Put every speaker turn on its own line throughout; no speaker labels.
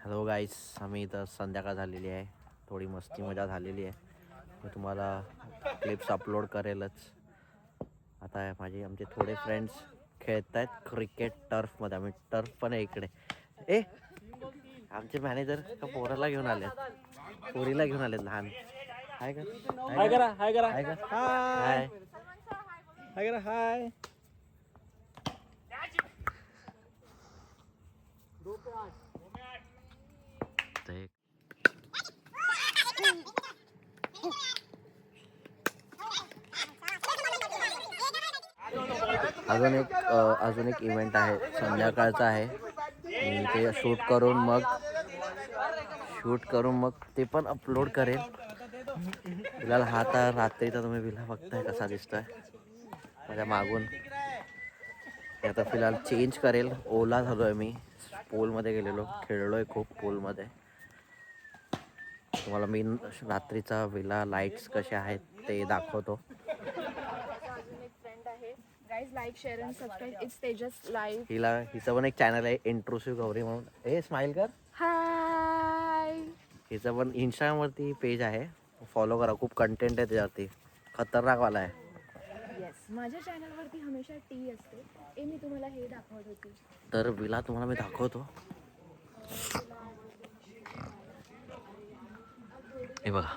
Hello गाईस, आम्ही इथं संध्याकाळ झालेली आहे, थोडी मस्ती मजा झालेली आहे. मी तुम्हाला क्लिप्स अपलोड करेलच. आता आमचे थोडे फ्रेंड्स खेळत आहेत क्रिकेट टर्फमध्ये. आम्ही टर्फ पण आहे इकडे. आमचे मॅनेजर का पोराला घेऊन आले, पोरीला घेऊन आले लहान. हाय का? हाय करा, हाय करा, हाय करा, हाय हाय करा, हाय. अजून एक इव्हेंट आहे, संध्याकाळचा आहे. ते शूट करून मग ते पण अपलोड करेल. फिलहाल हा तर रात्रीचा तुम्ही विला बघताय कसा दिसतोय माझ्या मागून. आता फिलहाल चेंज करेल. ओला झालोय मी, पूलमध्ये गेलेलो, खेळलोय खूप पूलमध्ये. तुम्हाला मी रात्रीचा विला लाईट्स कसे आहेत ते दाखवतो. हिचं पण एक चॅनल आहे, इंट्रुसिव्ह गौरी म्हणून. स्माइल कर, हाय. हिचं पण इंस्टाग्रामवरती पेज आहे, फॉलो करा. खूप कंटेंट आहे त्याच्यावरती, खतरनाक वाला आहे.
माझ्या चॅनलवरती हमेशा टी असते. मी तुम्हाला हे दाखवत होती.
तर विला तुम्हाला मी दाखवतो. हे बघा,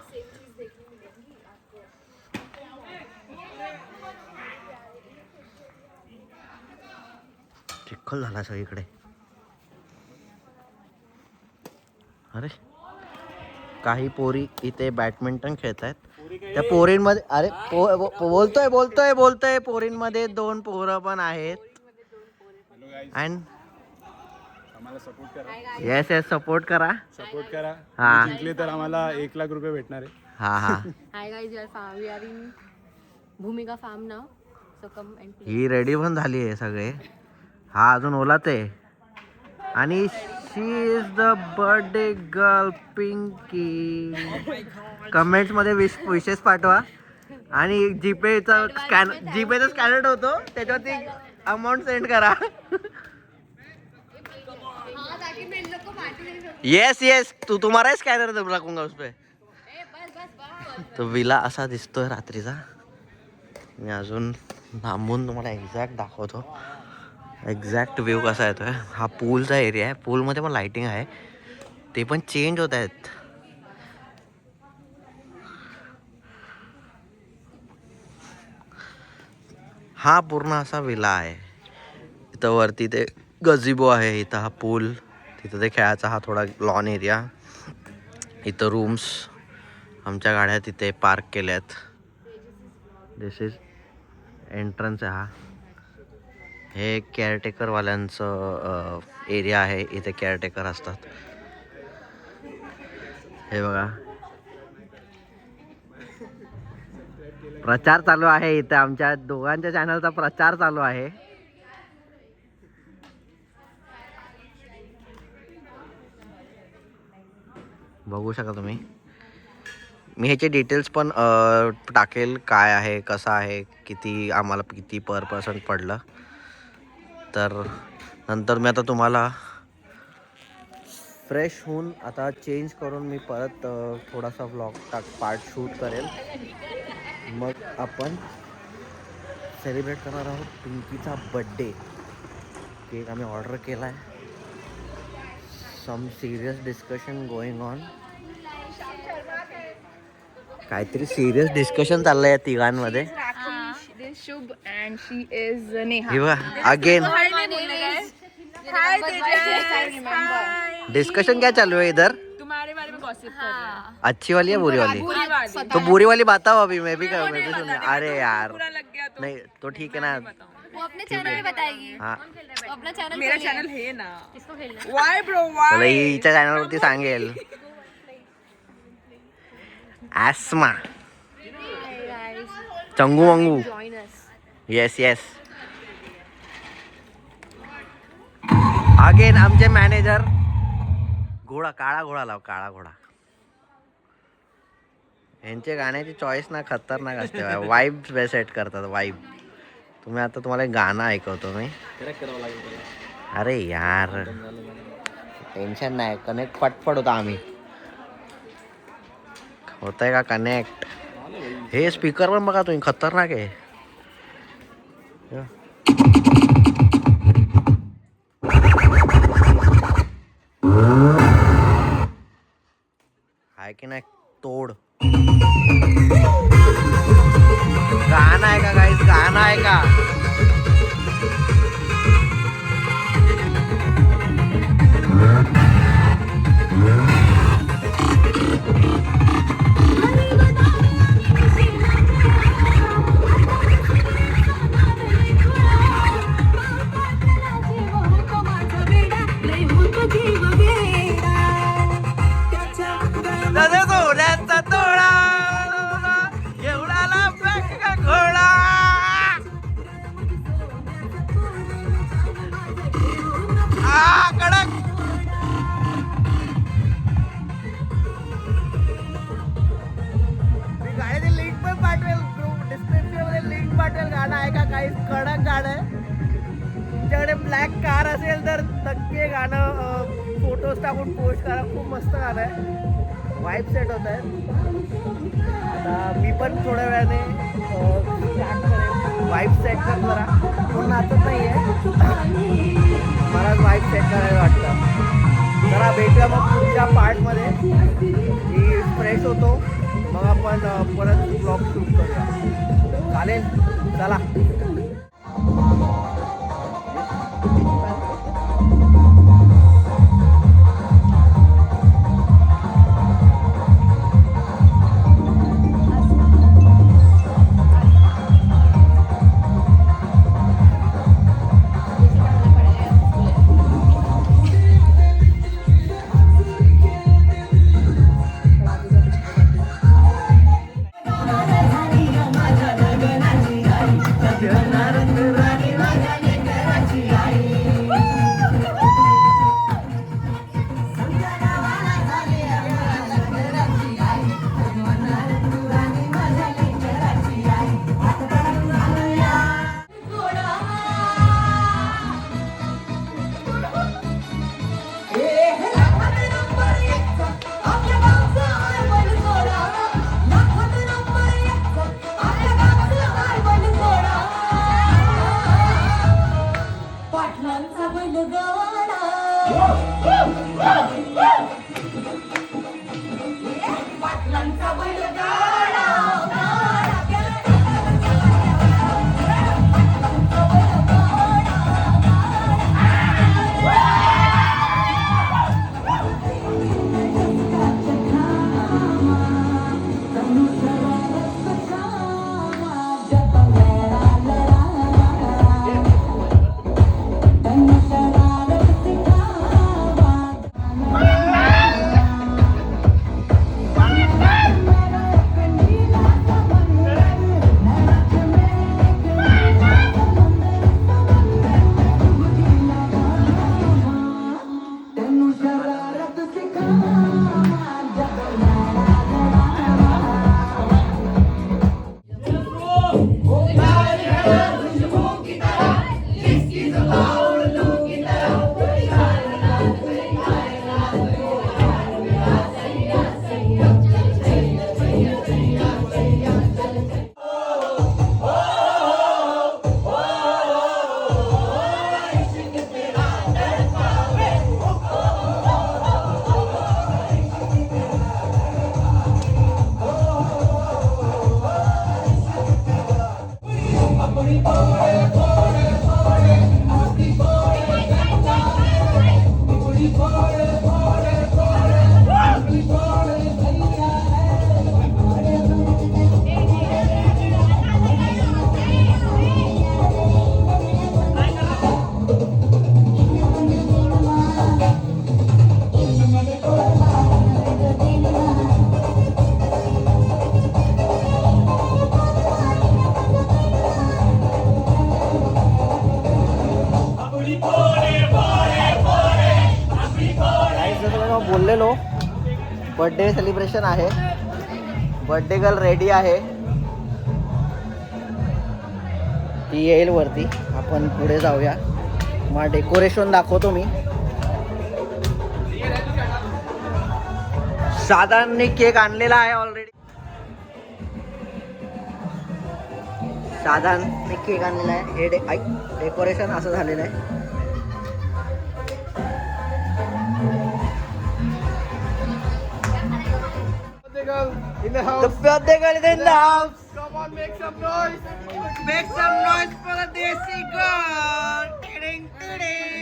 चिखल झाला सगळीकडे. अरे काही पोरी इथे बॅडमिंटन खेळत आहेत. त्या पोरींमध्ये अरे बोलतोय पोरींमध्ये 2 पोरं पण आहेत. अँड येस सपोर्ट करा. हा,
जिंकले तर आम्हाला 1 लाख रुपये भेटणार आहे.
हा.
Hi guys, we are in Bhumika farm now, so come and play.
ही रेडी पण झाली आहे सगळे. हा अजून ओलाच आहे. आणि she is the birthday girl Pinky. Comments मध्ये विशेष पाठवा. आणि जीपेचा स्कॅनर होतो, त्याच्यावरती अमाऊंट सेंड करा. येस तुम्हारा स्कॅनर रखूंगा उस पे. तो विला असा दिसतोय रात्रीचा. मी अजून लांबून तुम्हाला एक्झॅक्ट दाखवतो. एक्झॅक्ट व्ह्यू कसा येतोय. हा पूलचा एरिया आहे, पूलमध्ये पण लाइटिंग आहे, ते पण चेंज होत आहेत. हा पूर्ण असा विला आहे. इथं वरती ते गझिबो आहे, इथं हा पूल, तिथं ते खेळायचा हा थोडा लॉन एरिया. इथं रूम्स, आमच्या गाड्या तिथे पार्क केल्यात. दिस इज एंट्रन्स आहे. हा हे केअरटेकरवाल्यांचं एरिया आहे, इथे केअरटेकर असतात. हे बघा, प्रचार चालू आहे इथे. आमच्या दोघांच्या चॅनलचा प्रचार चालू आहे. बघू शका तुम्ही. मी ह्याचे डिटेल्स पण टाकेल, काय आहे, कसं आहे, आम्हाला किती पर पर्सन पडलं. तर नंतर मी आता तुम्हाला फ्रेश होऊन आता चेंज करून मी परत थोडासा व्लॉग पार्ट शूट करेल. मग आपण सेलिब्रेट करणार आहोत पिंकीचा बड्डे. केक आम्ही ऑर्डर केला आहे. सम सिरियस डिस्कशन गोइंग ऑन. काहीतरी सिरियस डिस्कशन चाललंय या तिघांमध्ये.
is Shubh and she is Neha.
Again
Hi, my name is. Hi, Tejas. I remember.
Discussion क्या चालू है इधर?
तुम्हारे बारे में gossip कर रहे हैं.
अच्छी वाली है बुरी वाली?
बुरी वाली.
तो बुरी वाली बताओ अभी मैं भी सुन। अरे यार
बुरा लग गया तो.
नहीं तो ठीक है ना।
वो अपने चैनल पे बताएगी।
हाँ
अपना चैनल
मेरा चैनल है ना.
इसको खेलना
Why bro? Why?
चला हिच्या चॅनलवरती सांगेल. ॲस्मा चंगू मंगू.
Join us
yes yes. Again आमचे मॅनेजर घोडा काळा घोडा लाव काळा घोडा. यांचे गाण्याची चॉईस ना खतरनाक असते. वाईब सेट करतात वाईब. तुम्ही आता तुम्हाला एक गाणं ऐकवतो मी. अरे यार टेन्शन नाही कनेक्ट फटफट होता आम्ही. होतंय का कनेक्ट? हे स्पीकर पण बघा तुम्ही खतरनाक आहे. आहे की नाही तोड. गाणं आहे का गाईस? गाणं आहे का? सोन्याचा तोडा एवढाला का घोडा. कडक. मी गाण्याची लिंक पण पाठवेल. डिस्क्रिप्शन मध्ये लिंक पाठवेल. गाणं आहे का काही कडक गाणं आहे. तुमच्याकडे ब्लॅक कार असेल तर नक्की गाणं फोटोज टाकून पोस्ट करा. खूप मस्त गाणं आहे. वाईब सेट होत आहे. आता मी पण थोड्या वेळाने स्टार्ट करेन. वाईब सेट कर जरा. कोण नाचत नाही आहे. मला वाईब सेट करायला वाटतं. जरा भेटूया मग पुढच्या पार्टमध्ये. मी फ्रेश होतो मग आपण परत ब्लॉग शूट करूया. चालेल चला. थांबलेलो. बर्थडे सेलिब्रेशन आहे. बर्थडे गर्ल रेडी आहे. ती येईल वरती. आपण पुढे जाऊया. मग डेकोरेशन दाखवतो मी. साधांनी केक आणलेला आहे ऑलरेडी. साधांनी केक आणलेला आहे. हे डेकोरेशन असं झालेलं आहे. The birthday girl is in the house.
Come on, make some noise.
Make some noise for the Desi girl. Ding, ding.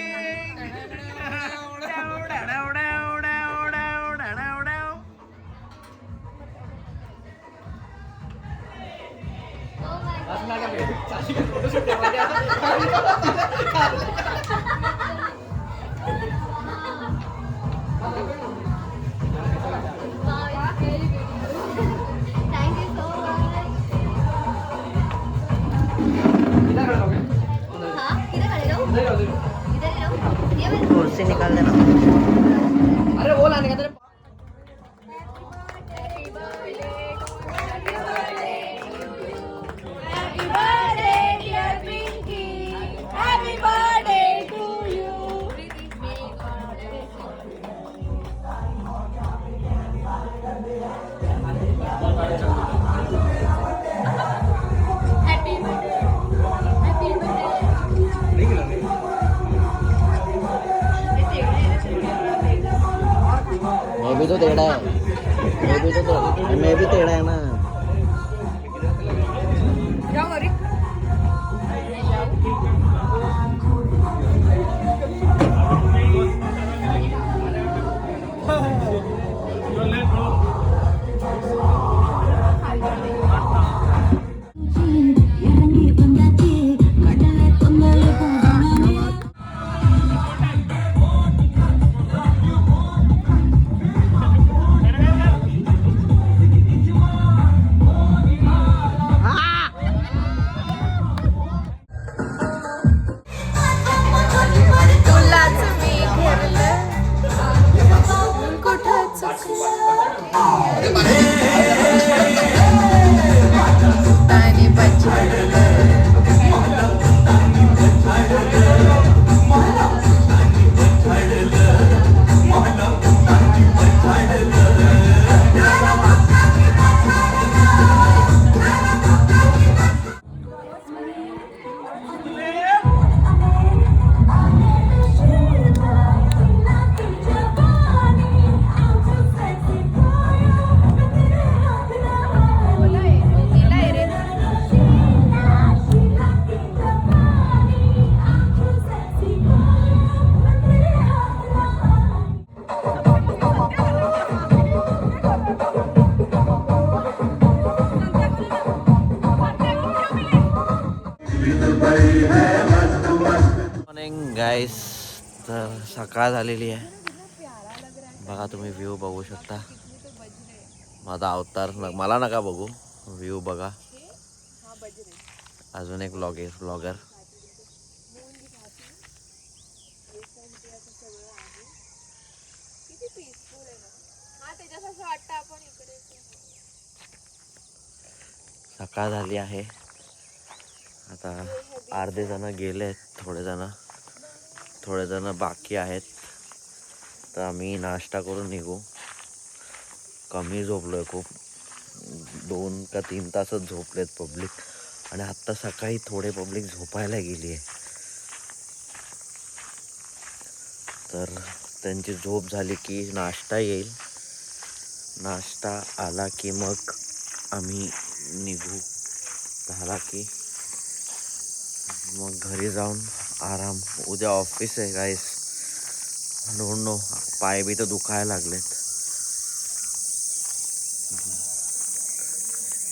कुर्सी निकाल देना. अरे वो लाने का तेरे. मैं भी तो टेढ़ा है. मैं भी टेढ़ा है ना. मॉर्निंग गाईस. तर सकाळ झालेली आहे. बघा तुम्ही व्ह्यू बघू शकता. माझा अवतार मला नका बघू. व्ह्यू बघा. अजून एक व्लॉगर. सकाळ झाली आहे. आता अर्धे जण गेलेत. थोडे जण बाकी आहेत. तर आम्ही नाश्ता करून निघू. कमी झोपलोय खूप. 2 का 3 तासच झोपलेत पब्लिक. आणि आत्ता सकाळी थोडे पब्लिक झोपायला गेली आहे. तर त्यांची झोप झाली की नाश्ता येईल. नाश्ता आला की मग आम्ही निघू. झाला की मग घरी जाऊन आराम. उद्या ऑफिस आहे गाईस. Don't know. पाय बी तर दुखायला लागलेत.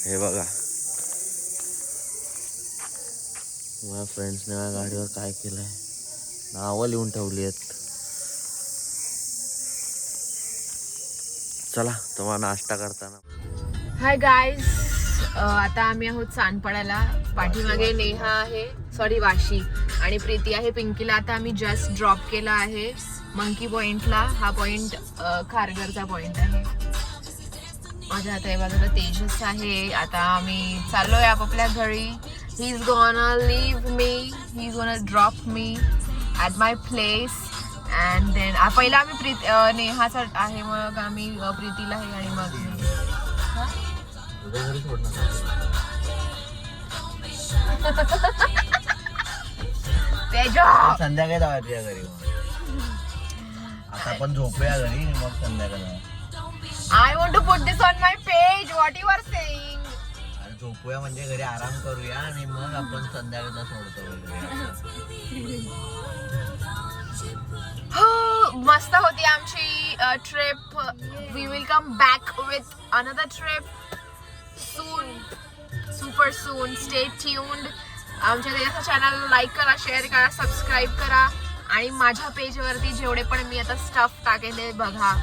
हे बघा माझ्या फ्रेंड्सने माझ्या गाडीवर काय केलंय. नावं लिहून ठेवली आहेत. चला तुम्हाला नाश्ता करताना.
Hi guys. आता आम्ही आहोत सानपाड्याला. पाठीमागे नेहा आहे, सॉरी वाशी, आणि प्रीती आहे. पिंकीला आता आम्ही जस्ट ड्रॉप केला आहे. मंकी पॉइंटला. हा पॉइंट खारघरचा पॉइंट आहे. माझ्या आता या बाजूला तेजस आहे. आता आम्ही चाललोय आपापल्या घरी. He is gonna leave me, he is gonna drop me at my place. And then पहिला आम्ही नेहाचा आहे, मग आम्ही प्रीतीला आहे आणि मग मी. तेजस
संध्याकाळी जाऊया तुझ्या घरी. आता आपण झोपूया घरी मग संध्याकाळी.
I want to put this on my page. What you are saying?
अरे झोपूया म्हणजे घरी आराम करूया आणि मग आपण संध्याकाळचा सोडतो वगैरे.
हो, मस्त होती आमची trip. We will come back with another trip soon, super soon. Stay tuned. आमच्या त्याच्या चॅनल लाईक करा, शेअर करा, सबस्क्राईब करा आणि माझ्या पेजवरती जेवढे पण मी आता स्टफ टाकेल ते बघा.